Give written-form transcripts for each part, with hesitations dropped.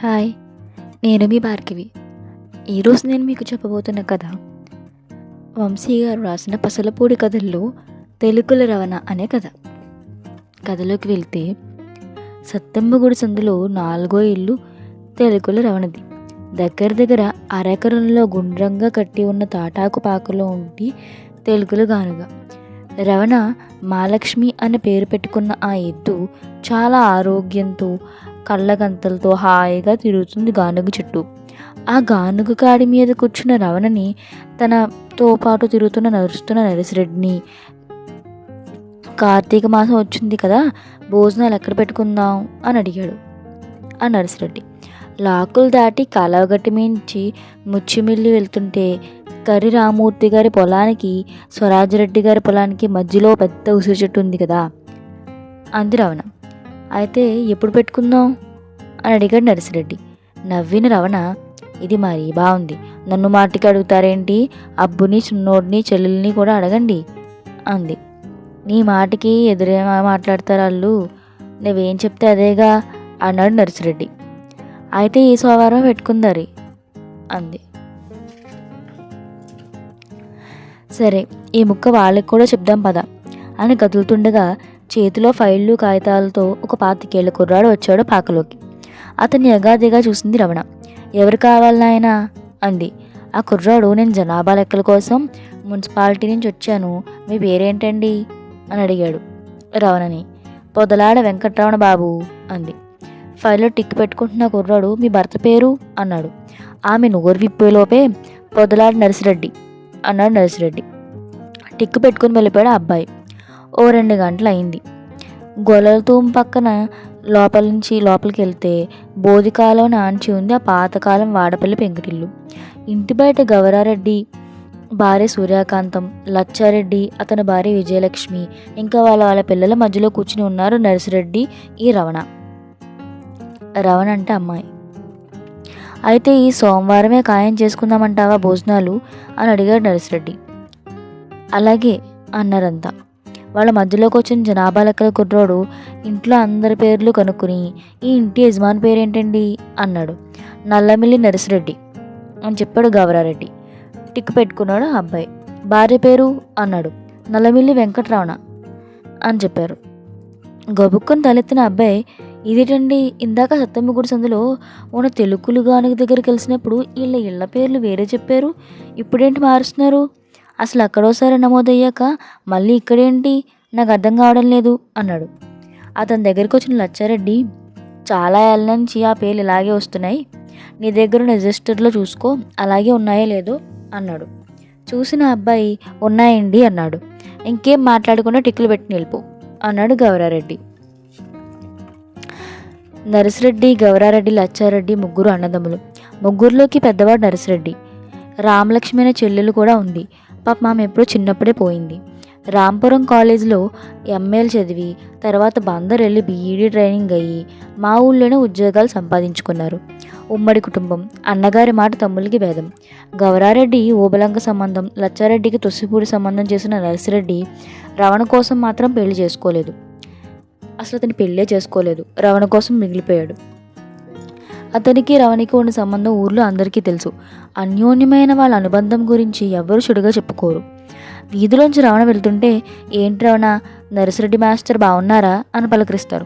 Hi, నేను మీ భార్గవి. ఈరోజు నేను మీకు చెప్పబోతున్న కథ వంశీ గారు రాసిన పసలపూడి కథల్లో తెలుగుల రవణ అనే కథ. కథలోకి వెళ్తే, సత్తెమ్మ గుడి సందులో 4వ ఇల్లు తెలుగుల రవణది. దగ్గర దగ్గర అరెకరంలో గుండ్రంగా కట్టి ఉన్న తాటాకు పాకలో ఉండి తెలుగుల గానుగ. రవణ మహాలక్ష్మి అనే పేరు పెట్టుకున్న ఆ ఎద్దు చాలా ఆరోగ్యంతో కళ్ళగంతలతో హాయిగా తిరుగుతుంది గానుగ చుట్టూ. ఆ గానుగ కాడి మీద కూర్చున్న రవణని తనతో పాటు నడుస్తున్న నరసిరెడ్డిని, కార్తీక మాసం వచ్చింది కదా, భోజనాలు ఎక్కడ పెట్టుకుందాం అని అడిగాడు ఆ నరసిరెడ్డి. లాకులు దాటి కాలవగట్టి మించి ముచ్చిమిల్లి వెళ్తుంటే కర్రి రామూర్తి గారి పొలానికి స్వరాజ్యరెడ్డి గారి పొలానికి మధ్యలో పెద్ద ఉసిరి చెట్టు ఉంది కదా అంది రవణ. అయితే ఎప్పుడు పెట్టుకుందాం అని అడిగాడు నరసిరెడ్డి. నవ్విన రవణ, ఇది మరీ బాగుంది, నన్ను మాటికి అడుగుతారేంటి, అబ్బుని చిన్నోడిని చెల్లెల్ని కూడా అడగండి అంది. నీ మాటికి ఎదురే మాట్లాడతారు వాళ్ళు, నువ్వేం చెప్తే అదేగా అన్నాడు నరసిరెడ్డి. అయితే ఈ సోమవారం పెట్టుకుందారి అంది. సరే, ఈ ముక్క వాళ్ళకి కూడా చెప్దాం పద అని కదులుతుండగా చేతిలో ఫైళ్ళు కాగితాలతో ఒక 25 ఏళ్ల కుర్రాడు వచ్చాడు పాకలోకి. అతన్ని ఎగాదిగా చూసింది రమణ. ఎవరు కావాలి నాయనా అంది. ఆ కుర్రాడు, నేను జనాభా లెక్కల కోసం మున్సిపాలిటీ నుంచి వచ్చాను, మీ పేరేంటండి అని అడిగాడు రవణని. పొదలాడ వెంకట్రమణ బాబు అంది. ఫైల్లో టిక్ పెట్టుకుంటున్న కుర్రాడు, మీ భర్త పేరు అన్నాడు. ఆమె నోరు విప్పేలోపే పొదలాడ నరసిరెడ్డి అన్నాడు నరసిరెడ్డి. టిక్కు పెట్టుకుని వెళ్ళిపోయాడు ఆ అబ్బాయి. ఓ 2 గంటలు అయింది. గొల్లల తూము పక్కన లోపలికి వెళ్తే బోధికాలం నాంచి ఉంది ఆ పాతకాలం వాడపల్లి పెంకుటిల్లు. ఇంటి బయట గౌరారెడ్డి భార్య సూర్యకాంతం, లచ్చారెడ్డి అతని భార్య విజయలక్ష్మి, ఇంకా వాళ్ళ పిల్లల మధ్యలో కూర్చుని ఉన్నారు నరసిరెడ్డి, ఈ రవణ. రవణ అంటే అమ్మాయి. అయితే ఈ సోమవారమే ఖాయం చేసుకుందామంటావా భోజనాలు అని అడిగాడు నరసిరెడ్డి. అలాగే అన్నారంతా. వాళ్ళ మధ్యలోకి వచ్చిన జనాభా లెక్కల కుర్రోడు ఇంట్లో అందరి పేర్లు కనుక్కుని, ఈ ఇంటి యజమాని పేరేంటండి అన్నాడు. నల్లమిల్లి నరసిరెడ్డి అని చెప్పాడు గౌరారెడ్డి. టిక్ పెట్టుకున్నాడు ఆ అబ్బాయి. భార్య పేరు అన్నాడు. నల్లమిల్లి వెంకట్రమణ అని చెప్పారు. గబుక్కుని తలెత్తిన అబ్బాయి, ఇదేటండి, ఇందాక సత్తెమ్మ గుడి సందులో ఉన్న తెలుగులు గానుగ దగ్గర కలిసినప్పుడు వీళ్ళ ఇళ్ల పేర్లు వేరే చెప్పారు, ఇప్పుడేంటి మారుస్తున్నారు, అసలు అక్కడోసారి నమోదయ్యాక మళ్ళీ ఇక్కడేంటి, నాకు అర్థం కావడం లేదు అన్నాడు. అతని దగ్గరికి వచ్చిన లచ్చారెడ్డి, చాలా ఏళ్ళ నుంచి ఆ పేర్లు ఇలాగే వస్తున్నాయి, నీ దగ్గర రిజిస్టర్లో చూసుకో అలాగే ఉన్నాయో లేదో అన్నాడు. చూసిన అబ్బాయి, ఉన్నాయండి అన్నాడు. ఇంకేం మాట్లాడకుండా టిక్కులు పెట్టి నిలుపు అన్నాడు గౌరారెడ్డి. నరసిరెడ్డి, గౌరారెడ్డి, లచ్చారెడ్డి ముగ్గురు అన్నదమ్ములు. ముగ్గురులోకి పెద్దవాడు నరసిరెడ్డి. రామలక్ష్మి అనే చెల్లెలు కూడా ఉంది. పాప ఆమె ఎప్పుడో చిన్నప్పుడే పోయింది. రాంపురం కాలేజీలో ఎంఏలు చదివి తర్వాత బందర్ వెళ్ళి బీఈడీ ట్రైనింగ్ అయ్యి మా ఊళ్ళోనే ఉద్యోగాలు సంపాదించుకున్నారు. ఉమ్మడి కుటుంబం. అన్నగారి మాట తమ్ముళ్ళకి భేదం. గౌరారెడ్డి ఓబలంక సంబంధం, లచ్చారెడ్డికి తొస్సిపూడి సంబంధం చేసిన నరసిరెడ్డి రవణ కోసం మాత్రం పెళ్లి చేసుకోలేదు. అసలు అతని పెళ్ళే చేసుకోలేదు, రవణ కోసం మిగిలిపోయాడు. అతనికి రవణికి ఉన్న సంబంధం ఊర్లో అందరికీ తెలుసు. అన్యోన్యమైన వాళ్ళ అనుబంధం గురించి ఎవ్వరూ చెడుగా చెప్పుకోరు. వీధిలోంచి రవణ వెళ్తుంటే, ఏంటి రవణ, నరసిరెడ్డి మాస్టర్ బాగున్నారా అని పలకరిస్తారు.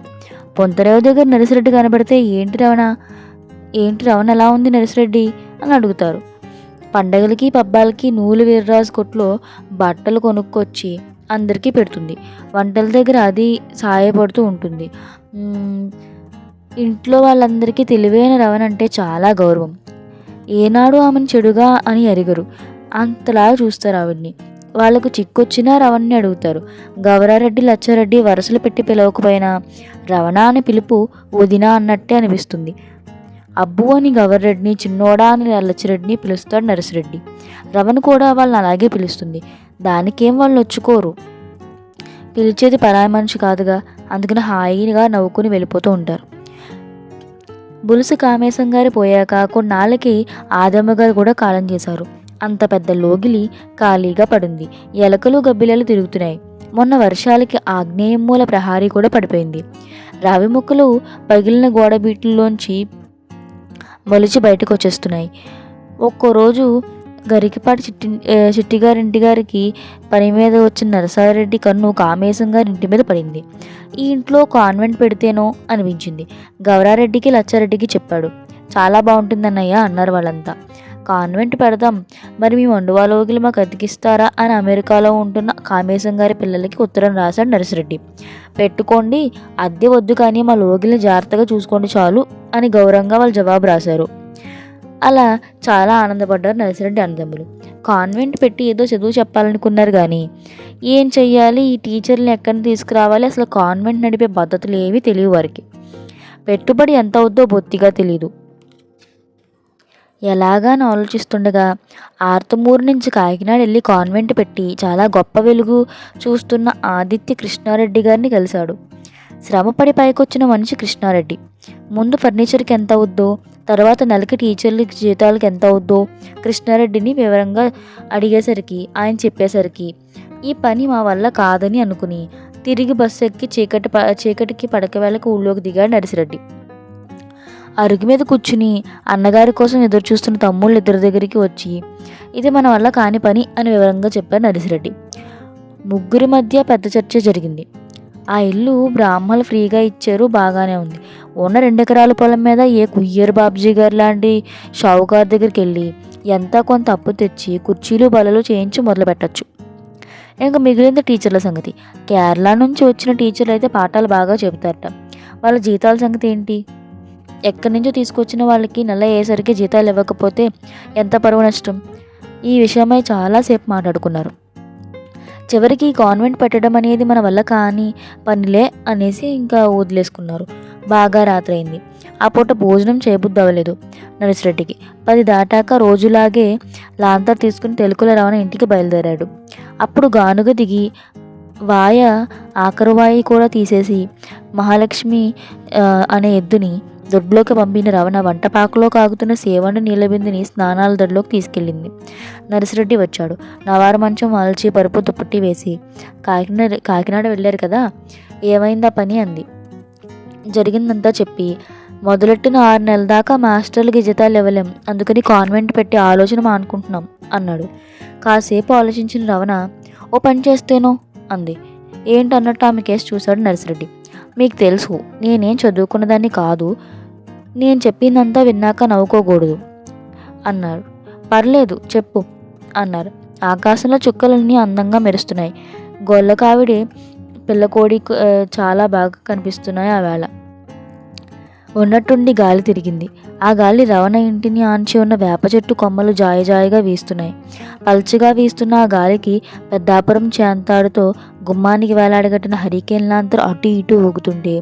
పొంతరేవు దగ్గర నరసిరెడ్డి కనబడితే, ఏంటి రవణ ఎలా ఉంది నరసిరెడ్డి అని అడుగుతారు. పండగలకి పబ్బాలకి నూలు వీర్రాజు కొట్లో బట్టలు కొనుక్కొచ్చి అందరికీ పెడుతుంది. వంటల దగ్గర అది సాయపడుతూ ఉంటుంది. ఇంట్లో వాళ్ళందరికీ తెలివైన రవణ అంటే చాలా గౌరవం. ఏనాడు ఆమెను చెడుగా అని అరిగరు, అంతలా చూస్తారు ఆవిడ్ని. వాళ్లకు చిక్కొచ్చినా రవణ్ణి అడుగుతారు. గౌరారెడ్డి, లచ్చారెడ్డి వరుసలు పెట్టి పిలవకపోయినా రవణ అని పిలుపు వదినా అన్నట్టే అనిపిస్తుంది. అబ్బు అని గౌరారెడ్డిని, చిన్నోడా అని లచ్చిరెడ్డిని పిలుస్తాడు నరసిరెడ్డి. రవణ కూడా వాళ్ళని అలాగే పిలుస్తుంది. దానికేం వాళ్ళు నొచ్చుకోరు. పిలిచేది పరాయి మనిషి కాదుగా, అందుకని హాయిగా నవ్వుకుని వెళ్ళిపోతూ ఉంటారు. బులుసు కామేశం గారి పోయాక కొన్నాళ్ళకి ఆదమ్మ గారు కూడా కాలం చేశారు. అంత పెద్ద లోగిలి ఖాళీగా పడింది. ఎలకలు గబ్బిలలు తిరుగుతున్నాయి. మొన్న వర్షాలకి ఆగ్నేయం మూల ప్రహారీ కూడా పడిపోయింది. రావి ముక్కలు పగిలిన గోడబీట్లలోంచి మొలిచి బయటకు వచ్చేస్తున్నాయి. ఒక్కో రోజు గరికిపాటి చిట్టిగారింటి గారికి పని మీద వచ్చిన నరసారెడ్డి కన్ను కామేశం గారి ఇంటి మీద పడింది. ఈ ఇంట్లో కాన్వెంట్ పెడితేనో అనిపించింది. గౌరారెడ్డికి లచ్చారెడ్డికి చెప్పాడు. చాలా బాగుంటుందన్నయ్య అన్నారు వాళ్ళంతా. కాన్వెంట్ పెడదాం, మరి మీ మండువాలోగిలి మాకు అతికిస్తారా అని అమెరికాలో ఉంటున్న కామేశం గారి పిల్లలకి ఉత్తరం రాశాడు నరసిరెడ్డి. పెట్టుకోండి, అద్దె వద్దు, కానీ మా లోగిలిని జాగ్రత్తగా చూసుకోండి చాలు అని గౌరవంగా వాళ్ళు జవాబు రాశారు. అలా చాలా ఆనందపడ్డారు నరసిరెడ్డి అన్నదమ్ములు. కాన్వెంట్ పెట్టి ఏదో చదువు చెప్పాలనుకున్నారు, కానీ ఏం చెయ్యాలి, ఈ టీచర్ని ఎక్కడిని తీసుకురావాలి, అసలు కాన్వెంట్ నడిపే పద్ధతులు ఏమీ తెలియవు వారికి. పెట్టుబడి ఎంత అవుద్దో బొత్తిగా తెలీదు. ఎలాగాని ఆలోచిస్తుండగా ఆర్తమూరు నుంచి కాకినాడ వెళ్ళి కాన్వెంట్ పెట్టి చాలా గొప్ప వెలుగు చూస్తున్న ఆదిత్య కృష్ణారెడ్డి గారిని కలిశాడు. శ్రమపడి పైకొచ్చిన మనిషి కృష్ణారెడ్డి. ముందు ఫర్నిచర్కి ఎంత అవుద్దో, తర్వాత నెలకి టీచర్ల జీతాలకు ఎంత అవుద్దో కృష్ణారెడ్డిని వివరంగా అడిగేసరికి ఆయన చెప్పేసరికి ఈ పని మా వల్ల కాదని అనుకుని తిరిగి బస్సు ఎక్కి చీకటికి పడకవేళకు ఊళ్ళోకి దిగాడు నరసిరెడ్డి. అరుగు మీద కూర్చుని అన్నగారి కోసం ఎదురు చూస్తున్న తమ్ముళ్ళు ఇద్దరి దగ్గరికి వచ్చి ఇది మన వల్ల కాని పని అని వివరంగా చెప్పారు నరసిరెడ్డి. ముగ్గురి మధ్య పెద్ద చర్చ జరిగింది. ఆ ఇల్లు బ్రాహ్మణులు ఫ్రీగా ఇచ్చారు, బాగానే ఉంది. ఉన్న 2 ఎకరాల పొలం మీద ఏ కుయ్యర్ బాబ్జీ గారు లాంటి షావుకారు దగ్గరికి వెళ్ళి ఎంత కొంత అప్పు తెచ్చి కుర్చీలు బలలు చేయించి మొదలు పెట్టచ్చు. ఇంకా మిగిలింది టీచర్ల సంగతి. కేరళ నుంచి వచ్చిన టీచర్లు అయితే పాఠాలు బాగా చెబుతారట. వాళ్ళ జీతాల సంగతి ఏంటి? ఎక్కడి నుంచో తీసుకొచ్చిన వాళ్ళకి నెల అయ్యేసరికి జీతాలు ఇవ్వకపోతే ఎంత పరువు నష్టం? ఈ విషయమై చాలాసేపు మాట్లాడుకున్నారు. చివరికి కాన్వెంట్ పెట్టడం అనేది మన వల్ల కాని పనిలే అనేసి ఇంకా వదిలేసుకున్నారు. బాగా రాత్రి అయింది. ఆ పూట భోజనం చేయబుద్ధి అవ్వలేదు నరసిరెడ్డికి. 10 దాటాక రోజులాగే లాంతర్ తీసుకుని తెలుకుల రవణ ఇంటికి బయలుదేరాడు. అప్పుడు గానుగ దిగి ఆఖరు వాయి కూడా తీసేసి మహాలక్ష్మి అనే ఎద్దుని దొడ్లోకి పంపిన రవణ వంటపాకలో కాగుతున్న సేవండి నీళ్ళ బిందుని స్నానాల దొడ్లోకి తీసుకెళ్ళింది. నరసిరెడ్డి వచ్చాడు. నవారు మంచం వాల్చి పరుపు దుప్పటి వేసి కాకినాడ వెళ్ళారు కదా, ఏమైందా పని అంది. జరిగిందంతా చెప్పి మొదలెట్టిన 6 నెలల దాకా మాస్టర్లకి జీతాలు ఇవ్వలేం, అందుకని కాన్వెంట్ పెట్టి ఆలోచన మానుకుంటున్నాం అన్నాడు. కాసేపు ఆలోచించిన రవణ ఓ పని చేస్తేనో అంది. ఏంటన్నట్టు ఆమె కేసు చూశాడు నరసిరెడ్డి. మీకు తెలుసు నేనేం చదువుకున్నదాన్ని కాదు, నేను చెప్పిందంతా విన్నాక నవ్వుకోకూడదు అన్నారు. పర్లేదు చెప్పు అన్నారు. ఆకాశంలో చుక్కలన్నీ అందంగా మెరుస్తున్నాయి. గొల్లకావిడి పిల్లకోడి చాలా బాగా కనిపిస్తున్నాయి. ఆ వేళ ఉన్నట్టుండి గాలి తిరిగింది. ఆ గాలి రవణ ఇంటిని ఆంచి ఉన్న వేప చెట్టు కొమ్మలు జాయిగా వీస్తున్నాయి. పల్చగా వీస్తున్న ఆ గాలికి పెద్దాపురం చేంతాడుతో గుమ్మానికి వేలాడగట్టిన హరికేన్ లాంతరు అటు ఇటు ఊగుతుంటే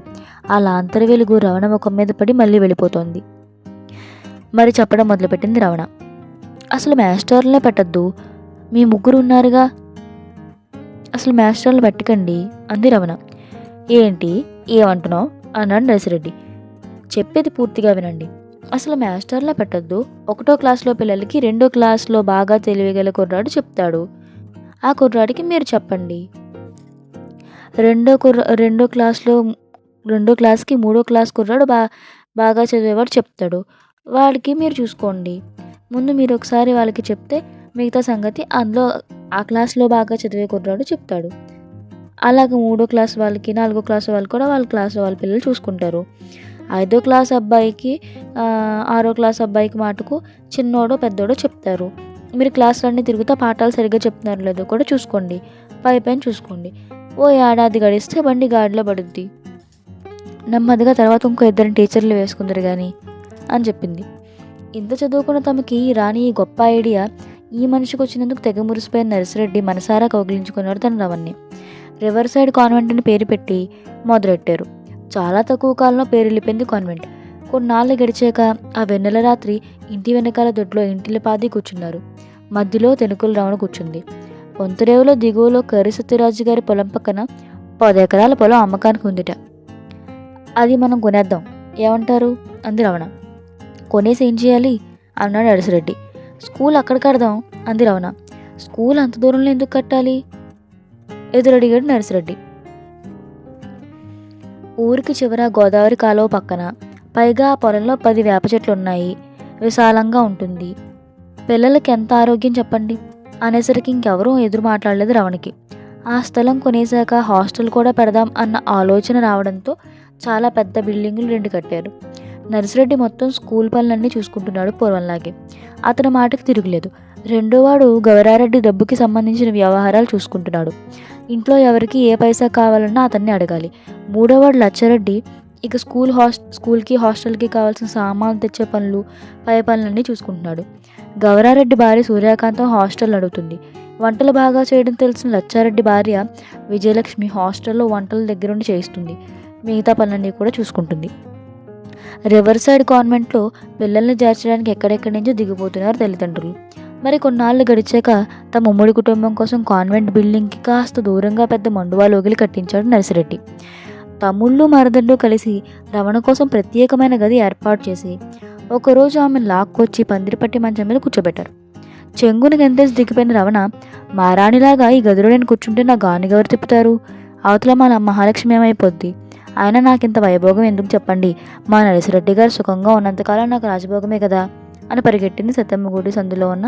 ఆ లాంతర వెలుగు రవణ ముఖం మీద పడి మళ్ళీ వెళ్ళిపోతోంది. మరి చెప్పడం మొదలుపెట్టింది రవణ. అసలు మాస్టర్లనే పెట్టద్దు, మీ ముగ్గురు ఉన్నారుగా, అసలు మాస్టర్లు పెట్టకండి అంది రవణ. ఏంటి ఏమంటున్నావు అన్నాడు నరసిరెడ్డి. చెప్పేది పూర్తిగా వినండి. అసలు మాస్టర్లా పెట్టద్దు. 1వ క్లాస్లో పిల్లలకి 2వ క్లాస్లో బాగా తెలివిగల కుర్రాడు చెప్తాడు, ఆ కుర్రాడికి మీరు చెప్పండి. 2వ క్లాస్కి 3వ క్లాస్ కుర్రాడు బాగా చదివేవాడు చెప్తాడు, వాడికి మీరు చూసుకోండి. ముందు మీరు ఒకసారి వాళ్ళకి చెప్తే మిగతా సంగతి అందులో ఆ క్లాస్లో బాగా చదివే కుర్రాడు చెప్తాడు. అలాగే 3వ క్లాస్ వాళ్ళకి 4వ క్లాస్ వాళ్ళు కూడా వాళ్ళ క్లాస్ వాళ్ళ పిల్లలు చూసుకుంటారు. 5వ క్లాస్ అబ్బాయికి 6వ క్లాస్ అబ్బాయికి మాటకు చిన్నోడో పెద్దోడో చెప్తారు. మీరు క్లాసులన్నీ తిరుగుతా పాఠాలు సరిగ్గా చెప్తున్నారు లేదో కూడా చూసుకోండి, పైన చూసుకోండి. ఓ ఏడాది గడిస్తే బండి గాడిలో పడుద్ది. నెమ్మదిగా తర్వాత ఇంకో 2 టీచర్లు వేసుకుందరు కానీ అని చెప్పింది. ఇంత చదువుకున్న తమకి రాని ఈ గొప్ప ఐడియా ఈ మనిషికి వచ్చినందుకు తెగ మురిసిపోయిన నరసిరెడ్డి మనసారా కౌగిలించుకున్నాడు తన రవణ్ణి. రివర్ సైడ్ కాన్వెంట్ అని పేరు పెట్టి మొదలెట్టారు. చాలా తక్కువ కాలంలో పేరెళ్ళిపోయింది కాన్వెంట్. కొన్నాళ్ళు గడిచాక ఆ వెన్నెల రాత్రి ఇంటి వెనకాల దొడ్లో ఇంటిల పాది కూర్చున్నారు. మధ్యలో తెనుకుల రవణ కూర్చుంది. పొంతరేవులో దిగువలో కర్రి సత్యరాజు గారి పొలం పక్కన 10 ఎకరాల పొలం అమ్మకానికి ఉందిట. అది మనం కొనేద్దాం, ఏమంటారు అంది రవణ. కొనేసి ఏం చేయాలి అన్నాడు నరసిరెడ్డి. స్కూల్ అక్కడ కడదాం అంది రవణ. స్కూల్ అంత దూరంలో ఎందుకు కట్టాలి ఎదురడిగాడు నరసిరెడ్డి. ఊరికి చివర గోదావరి కాలువ పక్కన, పైగా ఆ పొలంలో 10 వేప చెట్లు ఉన్నాయి. విశాలంగా ఉంటుంది. పిల్లలకి ఎంత ఆరోగ్యం చెప్పండి అనేసరికి ఇంకెవరూ ఎదురు మాట్లాడలేదు రమణకి. ఆ స్థలం కొనేశాక హాస్టల్ కూడా పెడదాం అన్న ఆలోచన రావడంతో చాలా పెద్ద బిల్డింగులు 2 కట్టారు. నర్సిరెడ్డి మొత్తం స్కూల్ పనులన్నీ చూసుకుంటున్నాడు పూర్వంలాగే. అతని మాటకి తిరుగులేదు. రెండోవాడు గౌరారెడ్డి డబ్బుకి సంబంధించిన వ్యవహారాలు చూసుకుంటున్నాడు. ఇంట్లో ఎవరికి ఏ పైసా కావాలన్నా అతన్ని అడగాలి. మూడోవాడు లచ్చారెడ్డి ఇక స్కూల్కి హాస్టల్కి కావాల్సిన సామాన్లు తెచ్చే పనులు, పై పనులన్నీ చూసుకుంటున్నాడు. గౌరారెడ్డి భార్య సూర్యకాంతం హాస్టల్ నడుపుతుంది. వంటలు బాగా చేయడం తెలిసిన లచ్చారెడ్డి భార్య విజయలక్ష్మి హాస్టల్లో వంటల దగ్గరుండి చేయిస్తుంది. మిగతా పనులన్నీ కూడా చూసుకుంటుంది. రివర్ సైడ్ కాన్వెంట్లో పిల్లల్ని చేర్చడానికి ఎక్కడెక్కడి నుంచో దిగిపోతున్నారు తల్లిదండ్రులు. మరి కొన్నాళ్ళు గడిచాక తమ ఉమ్మడి కుటుంబం కోసం కాన్వెంట్ బిల్డింగ్కి కాస్త దూరంగా పెద్ద మండువా లోగిలి కట్టించాడు నర్సిరెడ్డి. తమ్ముళ్ళు మరదళ్ళు కలిసి రమణ కోసం ప్రత్యేకమైన గది ఏర్పాటు చేసి ఒకరోజు ఆమెను లాక్కొచ్చి పందిరిపట్టి మంచం మీద కూర్చోబెట్టారు. చెంగుని గంతేసి దిగిపోయిన రమణ, మారాణిలాగా ఈ గదిలో నేను కూర్చుంటే నా గానిగెవరు తిప్పుతారు? అవతల మా మహాలక్ష్మి ఏమైపోద్ది? ఆయన నాకింత వైభోగం ఎందుకు చెప్పండి? మా నరసిరెడ్డి గారు సుఖంగా ఉన్నంతకాలం నాకు రాజభోగమే కదా అని పరిగెట్టింది సత్యమ్మగుడి సందులో ఉన్న